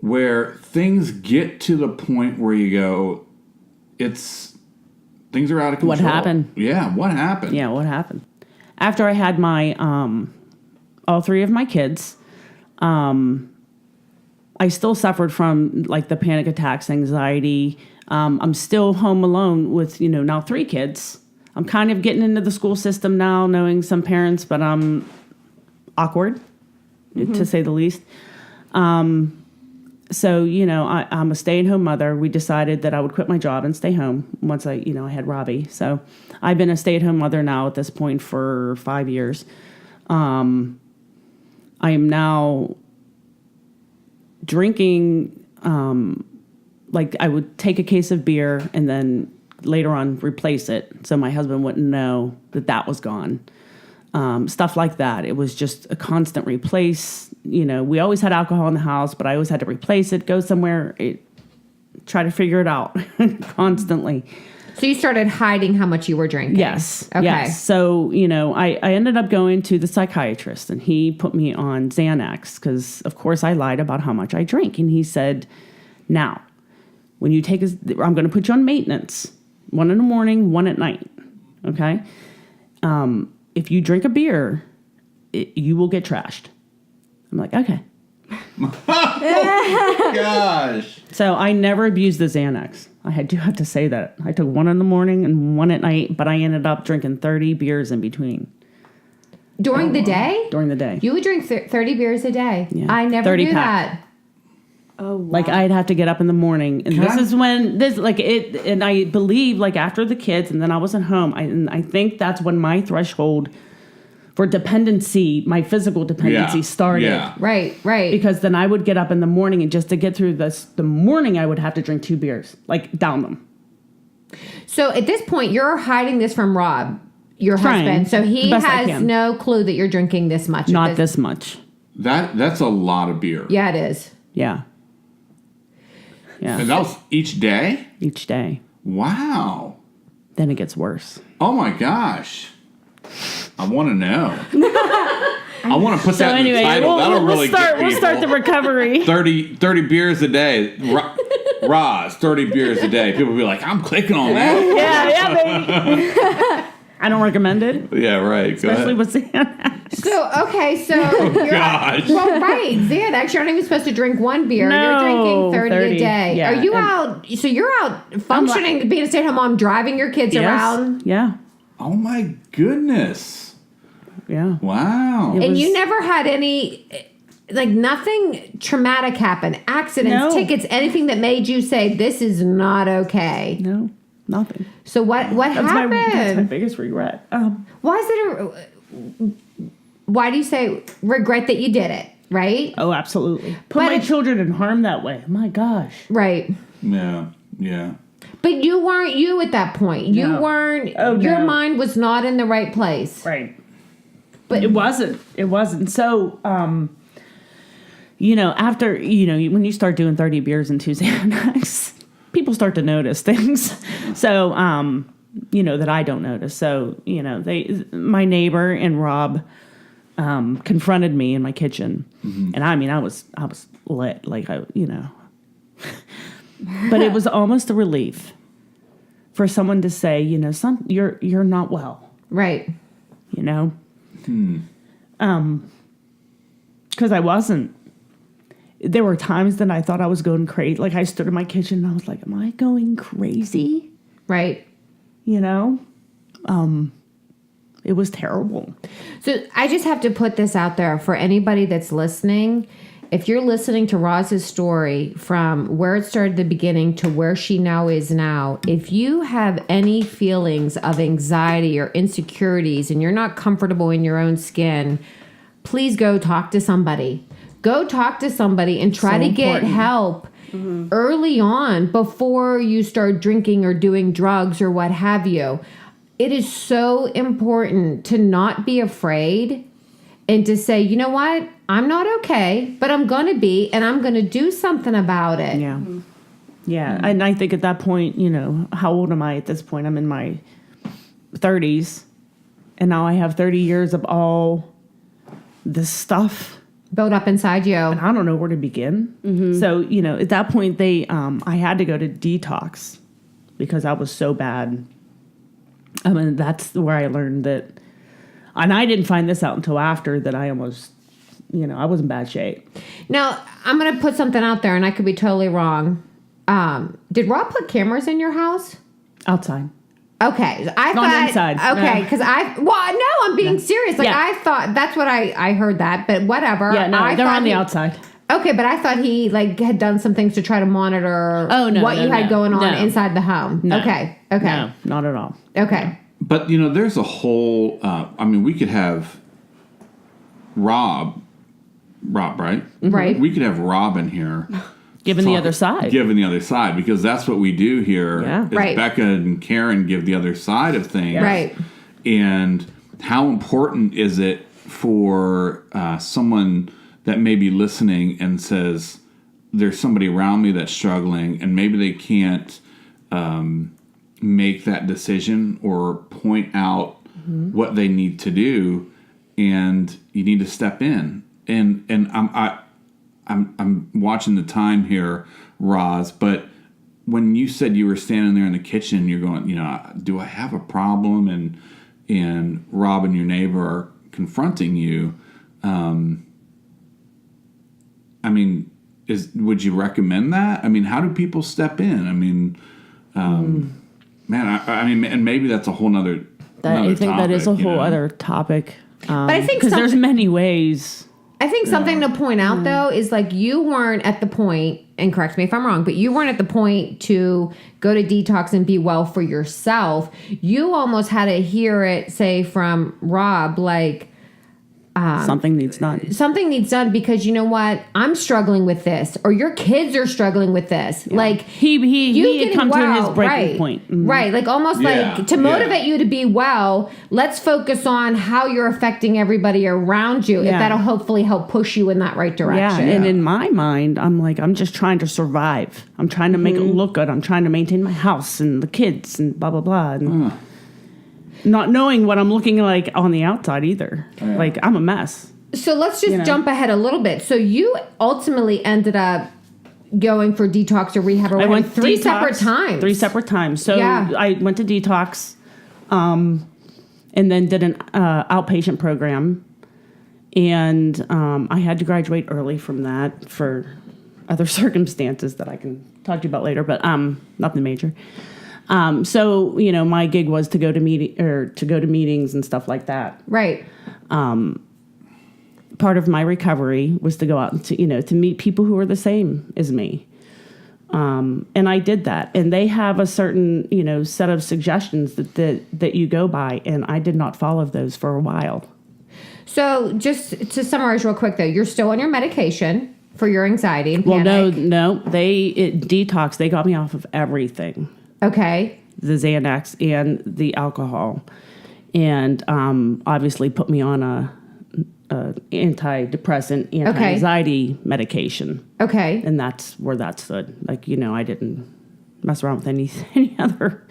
where things get to the point where you go, things are out of control. What happened? Yeah, what happened? Yeah, what happened? After I had my all three of my kids, I still suffered from like the panic attacks, anxiety. I'm still home alone with, now 3 kids. I'm kind of getting into the school system now, knowing some parents, but I'm awkward, to say the least. So, I'm a stay-at-home mother. We decided that I would quit my job and stay home once I had Robbie. So I've been a stay-at-home mother now at this point for 5 years. I am now drinking, like I would take a case of beer and then later on replace it so my husband wouldn't know that was gone. Stuff like that. It was just a constant replace. We always had alcohol in the house, but I always had to replace it, go somewhere, try to figure it out constantly. So you started hiding how much you were drinking? Yes. Okay. Yes. So, I ended up going to the psychiatrist and he put me on Xanax because, of course, I lied about how much I drink. And he said, now, when you take I'm going to put you on maintenance, 1 in the morning, 1 at night. Okay. If you drink a beer, you will get trashed. I'm like, okay. Oh, gosh. So I never abused the Xanax. I do have to say that. I took 1 in the morning and 1 at night, but I ended up drinking 30 beers in between. During the day? During the day. You would drink 30 beers a day. Yeah. I never 30 knew pack. that. Oh, wow. Like I'd have to get up in the morning, and and I believe like after the kids, and then I wasn't home. I think that's when my threshold for dependency, my physical dependency started. Yeah. Right. Because then I would get up in the morning, and just to get through the morning, I would have to drink 2 beers, like down them. So at this point, you're hiding this from Rob, your Trying. husband. So he The best I has can. no clue that you're drinking this much. Not this much. That's a lot of beer. Yeah, it is. Yeah. Yeah. And that was each day? Each day. Wow. Then it gets worse. Oh my gosh. I want to know. I want to put that in the title. That'll really get people. We'll start the recovery. 30 beers a day. Roz, 30 beers a day. People will be like, I'm clicking on that. Yeah, baby. I don't recommend it. Yeah, right. Especially with Xanax. You're gosh. well, right. Xanax, you're not even supposed to drink 1 beer. No, You're drinking 30 a day. yeah. Are you out? So you're out functioning, being a stay-at-home mom, driving your kids around? Yeah. Oh my goodness. Yeah. Wow. And you never had any, like nothing traumatic happen, accidents, No. tickets, anything that made you say, this is not okay. No, nothing. So what happened? That's my biggest regret. Why do you say regret that you did it, right? Oh, absolutely. Put But my children in harm that way. My gosh. Right. Yeah. Yeah. But you weren't you at that point. You No. weren't, Oh, your no. mind was not in the right place. Right. But it wasn't. It wasn't. So, after, when you start doing 30 beers and 2 Xanax, people start to notice things. So, that I don't notice. So, my neighbor and Rob confronted me in my kitchen. Mm-hmm. And I was lit, like, but it was almost a relief for someone to say, you're not well. Right. Because I wasn't. There were times that I thought I was going crazy. Like I stood in my kitchen and I was like, am I going crazy? Right. It was terrible. So I just have to put this out there for anybody that's listening. If you're listening to Roz's story from where it started at the beginning to where she now is now, if you have any feelings of anxiety or insecurities and you're not comfortable in your own skin, please go talk to somebody. Go talk to somebody and try to get help early on before you start drinking or doing drugs or what have you. It is so important to not be afraid and to say, you know what? I'm not okay, but I'm going to be, and I'm going to do something about it. Yeah. Mm-hmm. Yeah. And I think at that point, how old am I at this point? I'm in my 30s. And now I have 30 years of all this stuff built up inside you. And I don't know where to begin. Mm-hmm. So, at that point, I had to go to detox because I was so bad. That's where I learned that. And I didn't find this out until after that I almost I was in bad shape. Now, I'm going to put something out there, and I could be totally wrong. Did Rob put cameras in your house? Outside. Okay, I Not thought inside. Okay, because I'm being serious. Like I thought that's what I heard that, but whatever. Yeah, no, they're on the outside. Okay, but I thought he had done some things to try to monitor what you had going on inside the home. No. Okay, no, not at all. Okay, But there's a whole. We could have Rob, right? Right. We could have Rob in here. Given the other side, because that's what we do here. Yeah. Is Right. Becca and Karen give the other side of things. right. And how important is it for someone that may be listening and says, there's somebody around me that's struggling, and maybe they can't make that decision or point out what they need to do, and you need to step in. And I'm watching the time here, Roz, but when you said you were standing there in the kitchen, you're going, do I have a problem? And Rob and your neighbor are confronting you. Would you recommend that? How do people step in? And maybe that's a whole nother. I think that is a whole other topic. But I think because there's many ways. I think something to point out, though, is like you weren't at the point, and correct me if I'm wrong, but you weren't at the point to go to detox and be well for yourself. You almost had to hear it, say, from Rob, like, something needs done. Something needs done because you know what? I'm struggling with this, or your kids are struggling with this. Yeah. Like he had come to his breaking point, right? Like almost like to motivate you to be well. Let's focus on how you're affecting everybody around you. If that'll hopefully help push you in that right direction. Yeah, and in my mind, I'm like, I'm just trying to survive. I'm trying to make it look good. I'm trying to maintain my house and the kids and blah blah blah. And not knowing what I'm looking like on the outside either. Yeah. Like, I'm a mess. So let's just jump ahead a little bit. So you ultimately ended up going for detox or rehab or I went three separate times. 3 separate times. So I went to detox and then did an outpatient program. And I had to graduate early from that for other circumstances that I can talk to you about later, but nothing major. So my gig was to go to meetings and stuff like that. Right. Part of my recovery was to go out and to meet people who are the same as me. And I did that. And they have a certain, set of suggestions that you go by, and I did not follow those for a while. So just to summarize real quick, though, you're still on your medication for your anxiety and panic. Well, no, detox. They got me off of everything. Okay. The Xanax and the alcohol, and obviously put me on a antidepressant, anti-anxiety medication. Okay. And that's where that stood. Like, I didn't mess around with any other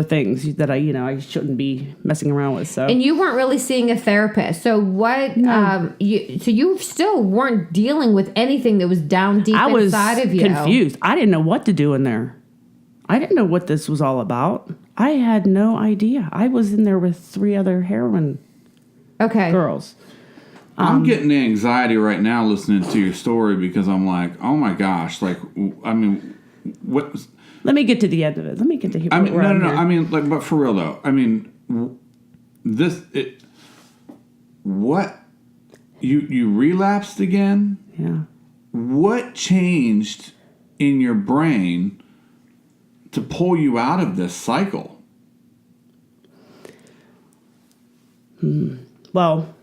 things that I shouldn't be messing around with. So. And you weren't really seeing a therapist. So what? No. You still weren't dealing with anything that was down deep inside of you. I was confused. I didn't know what to do in there. I didn't know what this was all about. I had no idea. I was in there with 3 other heroin girls. I'm getting anxiety right now listening to your story because I'm like, oh my gosh, like, what? Let me get to the end of it. Let me get to here. No. But for real though, what? You relapsed again? Yeah. What changed in your brain to pull you out of this cycle? Well,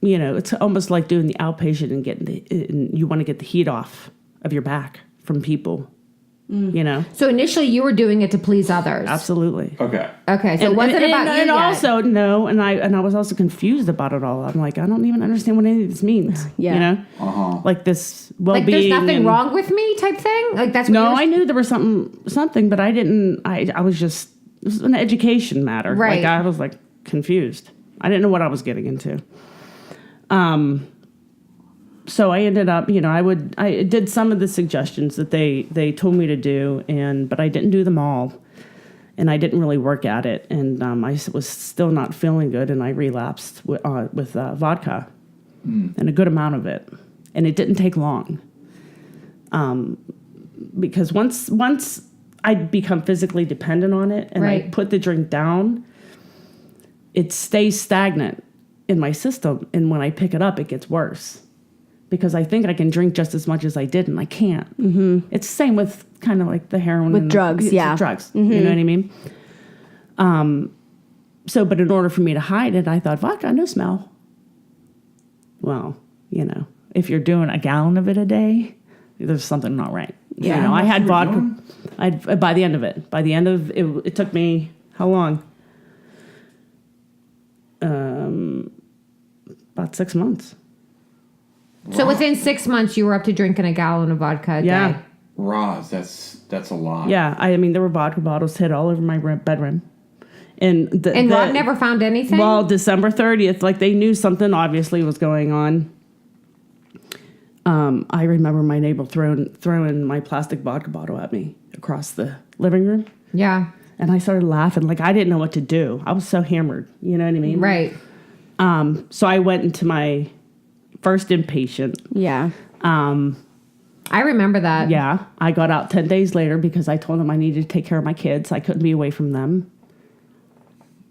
it's almost like doing the outpatient and and you want to get the heat off of your back from people, So initially you were doing it to please others. Absolutely. Okay. So it wasn't about you and yet. Also, no, and I was also confused about it all. I'm like, I don't even understand what any of this means. Like this well-being. Like there's nothing wrong with me type thing? Like that's what No, I knew there was something, but I didn't, I was just, this was an education matter. Right. Like I was like confused. I didn't know what I was getting into. So I ended up, I did some of the suggestions that they told me to do, but I didn't do them all, and I didn't really work at it, and I was still not feeling good, and I relapsed with vodka. and a good amount of it. And it didn't take long. Because once I'd become physically dependent on it and I put the drink down, it stays stagnant in my system. And when I pick it up, it gets worse. Because I think I can drink just as much as I did, and I can't. Mm-hmm. It's the same with kind of like the heroin. With drugs, yeah. Drugs, you know what I mean? So, but in order for me to hide it, I thought, vodka, no smell. Well, if you're doing a gallon of it a day, there's something not right. Yeah. I had vodka. By the end of it, it took me how long? About 6 months. So within 6 months, you were up to drinking a gallon of vodka a day. Roz, that's a lot. Yeah, there were vodka bottles hid all over my bedroom. And Rob never found anything? Well, December 30th, like they knew something obviously was going on. I remember my neighbor throwing my plastic vodka bottle at me across the living room. Yeah. And I started laughing. Like, I didn't know what to do. I was so hammered. You know what I mean? Right. So I went into my first inpatient. Yeah. I remember that. Yeah. I got out 10 days later because I told them I needed to take care of my kids. I couldn't be away from them.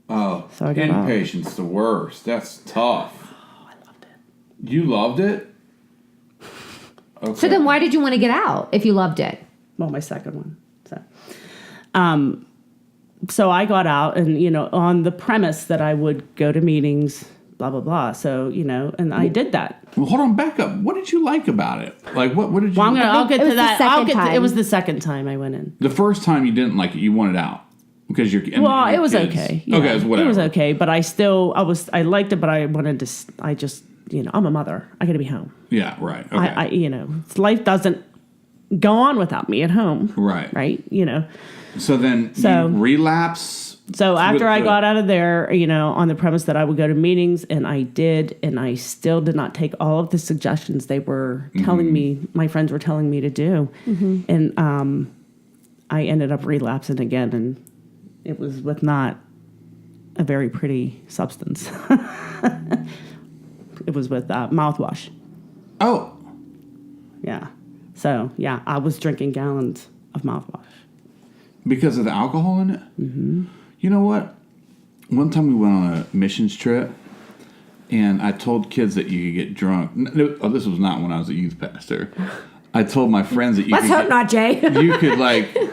Oh, so I got out. Inpatient's the worst. That's tough. Oh, I loved it. You loved it? Okay. So then why did you want to get out if you loved it? Well, my second one. So I got out and, on the premise that I would go to meetings, blah, blah, blah. So, and I did that. Well, hold on, back up. What did you like about it? Like, what did you Well, I'll get to that. It was the second time I went in. The first time you didn't like it, you wanted out. Because you're... Well, it was okay. Yeah. Okay, it was whatever. It was okay, but I liked it, but I wanted to, I'm a mother. I got to be home. Yeah, right. Okay. Life doesn't go on without me at home. Right. Right? So then you relapse. So after I got out of there, on the premise that I would go to meetings, and I did, and I still did not take all of the suggestions they were telling me, my friends were telling me to do. Mm-hmm. And I ended up relapsing again, and it was with not a very pretty substance. It was with mouthwash. Oh. Yeah. So, yeah, I was drinking gallons of mouthwash. Because of the alcohol in it? Mm-hmm. You know what? One time we went on a missions trip, and I told kids that you could get drunk. No, this was not when I was a youth pastor. I told my friends that you Let's hope not, Jay. You could,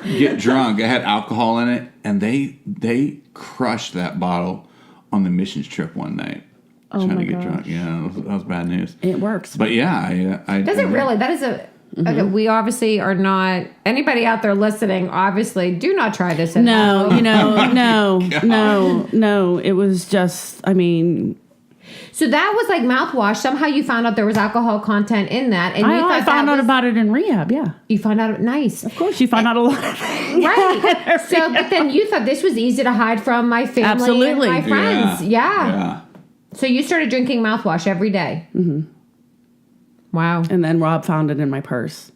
get drunk. It had alcohol in it, and they crushed that bottle on the missions trip one night. Trying to get drunk. Yeah, that was bad news. It works. But yeah, I does it really? That is a... Okay, we obviously are not... Anybody out there listening, obviously, do not try this at home. No. It was just, So that was like mouthwash. Somehow you found out there was alcohol content in that. And I found out about it in rehab, yeah. You found out... Nice. Of course, you find out a lot of things. Right. So, but then you thought this was easy to hide from my family Absolutely. and my friends. Yeah. So you started drinking mouthwash every day. Mm-hmm. Wow. And then Rob found it in my purse.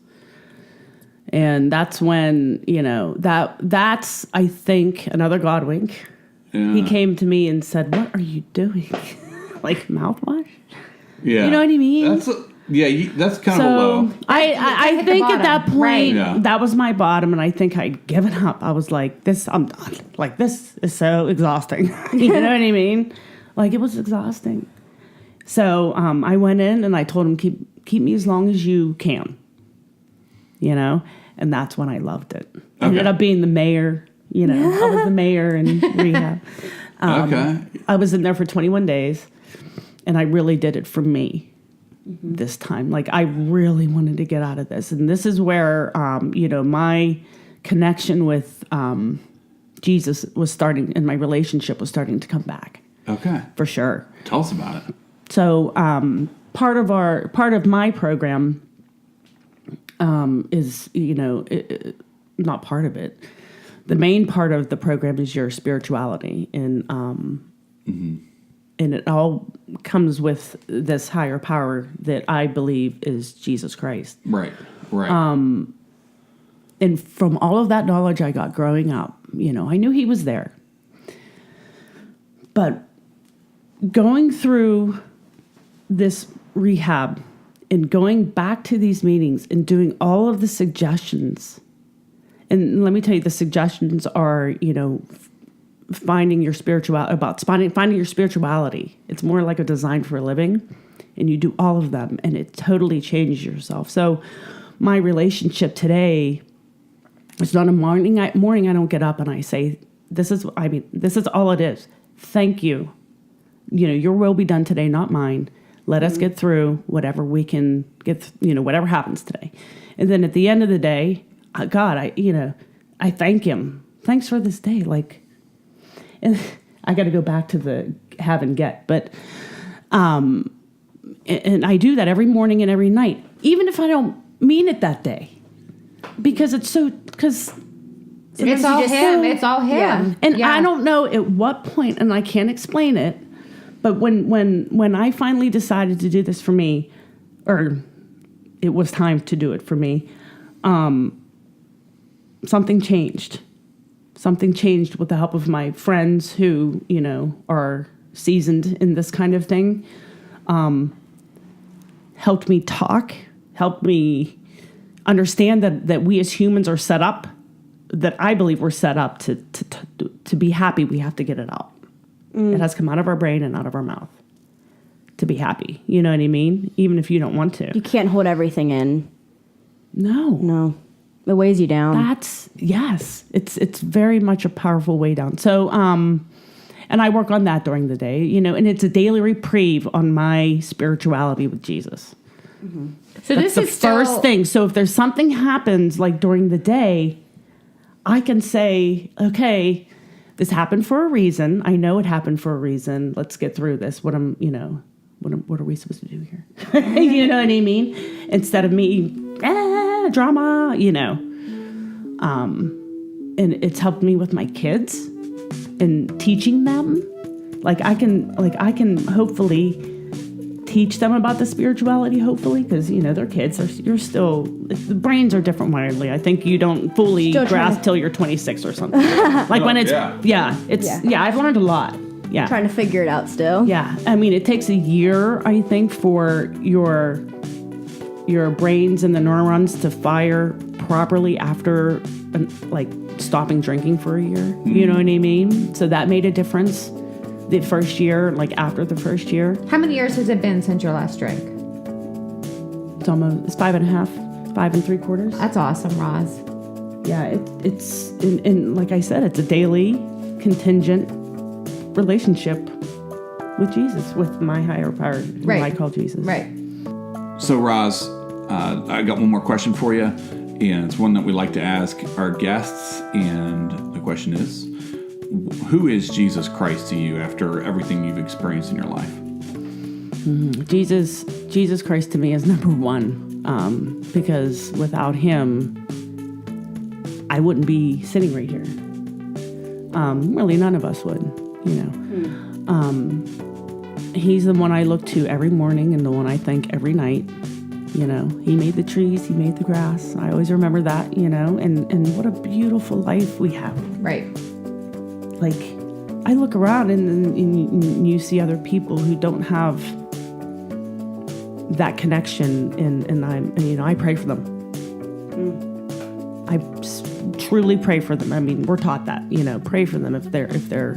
And that's when, that's, I think, another God wink. Yeah. He came to me and said, "What are you doing?" Like mouthwash? Yeah. You know what I mean? That's kind of low. I think at that point, right. that was my bottom, and I think I'd given up. I was like, I'm done. Like, this is so exhausting. You know what I mean? Like, it was exhausting. So I went in and I told him, keep me as long as you can. And that's when I loved it. I ended up being the mayor. I was the mayor in rehab. Okay. I was in there for 21 days, and I really did it for me this time. Like, I really wanted to get out of this. And this is where, my connection with Jesus was starting, and my relationship was starting to come back. Okay. For sure. Tell us about it. So part of my program is, not part of it. The main part of the program is your spirituality, and and it all comes with this higher power that I believe is Jesus Christ. Right. And from all of that knowledge I got growing up, I knew he was there. But going through this rehab and going back to these meetings and doing all of the suggestions, and let me tell you, the suggestions are, finding your finding your spirituality. It's more like a design for a living, and you do all of them, and it totally changes yourself. So my relationship today, it's not a morning I don't get up and I say, this is all it is. Thank you. Your will be done today, not mine. Let us get through whatever we can get, whatever happens today. And then at the end of the day, God, I thank him. Thanks for this day. And I got to go back to the have and get, but, and I do that every morning and every night, even if I don't mean it that day, because it's all him. It's all him. Yeah. And I don't know at what point, and I can't explain it, but when I finally decided to do this for me, or it was time to do it for me, something changed. Something changed with the help of my friends who, are seasoned in this kind of thing. Helped me talk, helped me understand that we as humans are set up, that I believe we're set up to be happy. We have to get it out. It has to come out of our brain and out of our mouth to be happy. You know what I mean? Even if you don't want to. You can't hold everything in. No. It weighs you down. Yes. It's very much a powerful way down. So, and I work on that during the day, and it's a daily reprieve on my spirituality with Jesus. Mm-hmm. So that's the first thing. So if there's something happens like during the day, I can say, okay, this happened for a reason. I know it happened for a reason. Let's get through this. What are we supposed to do here? You know what I mean? Instead of me, drama, and it's helped me with my kids and teaching them. I can hopefully teach them about the spirituality, hopefully, because, they're kids. You're still, the brains are different widely. I think you don't fully grasp till you're 26 or something. I've learned a lot. Yeah. Trying to figure it out still. Yeah. I mean, it takes a year, I think, for your brains and the neurons to fire properly after, stopping drinking for a year. Mm-hmm. You know what I mean? So that made a difference. The first year, after the first year. How many years has it been since your last drink? It's 5.5, 5 3/4. That's awesome, Roz. Yeah, it's and like I said, it's a daily contingent relationship with Jesus, with my higher power, who I call Jesus. Right. So, Roz, I got one more question for you, and it's one that we like to ask our guests, and the question is, who is Jesus Christ to you after everything you've experienced in your life? Mm-hmm. Jesus Christ to me is number one, because without him, I wouldn't be sitting right here. Really, none of us would, He's the one I look to every morning and the one I thank every night. He made the trees, he made the grass. I always remember that, and what a beautiful life we have. Right. I look around and you see other people who don't have that connection, and I pray for them. I truly pray for them. I mean, we're taught that, pray for them if they're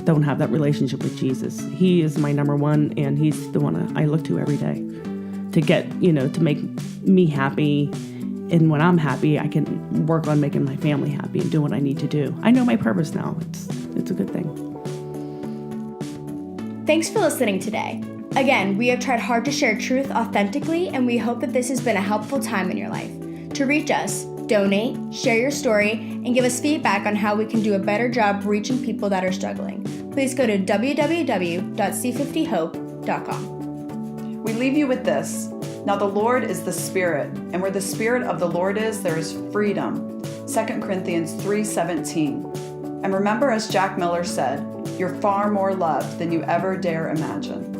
don't have that relationship with Jesus. He is my number one, and he's the one I look to every day to get, to make me happy. And when I'm happy, I can work on making my family happy and do what I need to do. I know my purpose now. It's a good thing. Thanks for listening today. Again, we have tried hard to share truth authentically, and we hope that this has been a helpful time in your life. To reach us, donate, share your story, and give us feedback on how we can do a better job reaching people that are struggling. Please go to www.c50hope.com. We leave you with this. Now the Lord is the Spirit, and where the Spirit of the Lord is, there is freedom. 2 Corinthians 3:17. And remember, as Jack Miller said, you're far more loved than you ever dare imagine.